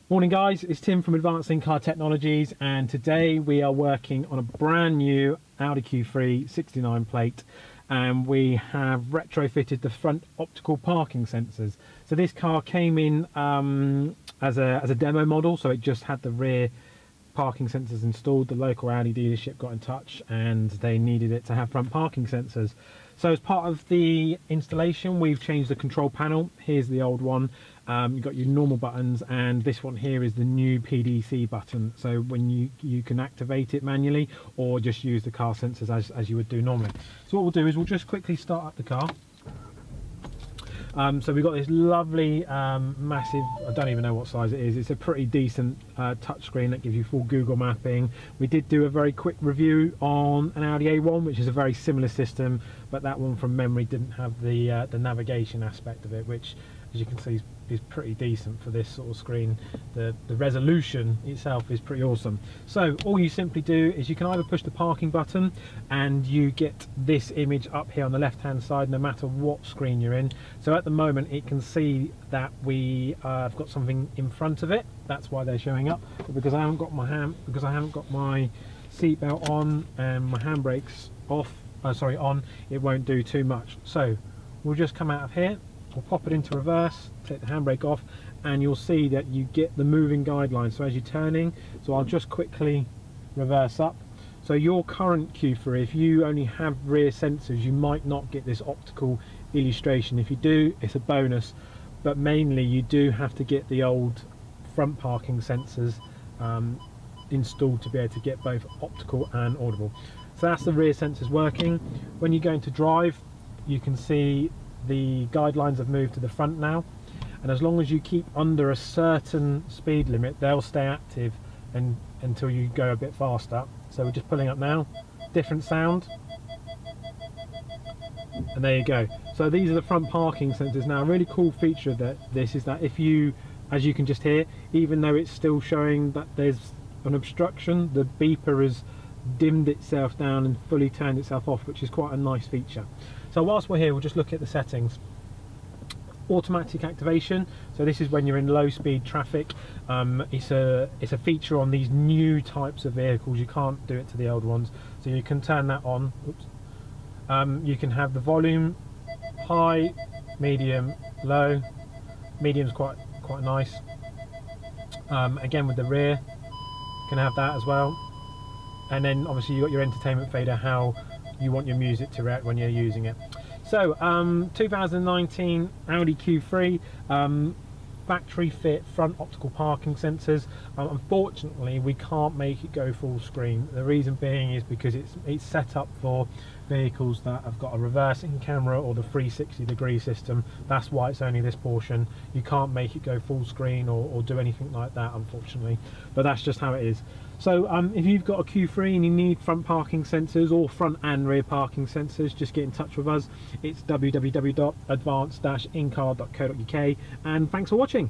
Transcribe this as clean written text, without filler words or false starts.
Morning guys, it's Tim from Advanced In-Car Technologies, and today we are working on a brand new Audi Q3 69 plate, and we have retrofitted the front optical parking sensors. So this car came in as a demo model, so it just had the rear parking sensors installed. The local Audi dealership got in touch and they needed it to have front parking sensors. So as part of the installation, we've changed the control panel. Here's the old one. You've got your normal buttons, and this one here is the new PDC button. So when you can activate it manually or just use the car sensors as you would do normally. So what we'll do is we'll just quickly start up the car. So we've got this lovely massive, I don't even know what size it is, it's a pretty decent touchscreen that gives you full Google mapping. We did do a very quick review on an Audi A1, which is a very similar system, but that one from memory didn't have the navigation aspect of it, which as you can see is pretty decent for this sort of screen. The resolution itself is pretty awesome. So all you simply do is you can either push the parking button and you get this image up here on the left hand side no matter what screen you're in. So at the moment it can see that we have got something in front of it, that's why they're showing up. But because I haven't got my seatbelt on and my handbrakes on, it won't do too much. So we'll just come out of here, we'll pop it into reverse, take the handbrake off, and you'll see that you get the moving guidelines. So as you're turning, so I'll just quickly reverse up. So your current Q3, if you only have rear sensors, you might not get this optical illustration. If you do, it's a bonus, but mainly you do have to get the old front parking sensors installed to be able to get both optical and audible. So that's the rear sensors working. When you go into drive, you can see the guidelines have moved to the front now, and as long as you keep under a certain speed limit, they'll stay active until you go a bit faster. So we're just pulling up now, different sound, and there you go. So these are the front parking sensors. Now a really cool feature that this is that if you, as you can just hear, even though it's still showing that there's an obstruction, the beeper has dimmed itself down and fully turned itself off, which is quite a nice feature. So whilst we're here, we'll just look at the settings. Automatic activation, so this is when you're in low speed traffic. It's a feature on these new types of vehicles. You can't do it to the old ones, so you can turn that on. Oops. You can have the volume high, medium, low. Medium's quite nice. Again with the rear, you can have that as well. And then obviously you've got your entertainment fader, how you want your music to react when you're using it. So 2019 Audi Q3, factory fit front optical parking sensors. Unfortunately we can't make it go full screen. The reason being is because it's set up for vehicles that have got a reversing camera or the 360-degree system. That's why it's only this portion. You can't make it go full screen or do anything like that, unfortunately, but that's just how it is. So if you've got a Q3 and you need front parking sensors or front and rear parking sensors, just get in touch with us. It's www.advanced-incar.co.uk, and thanks for watching.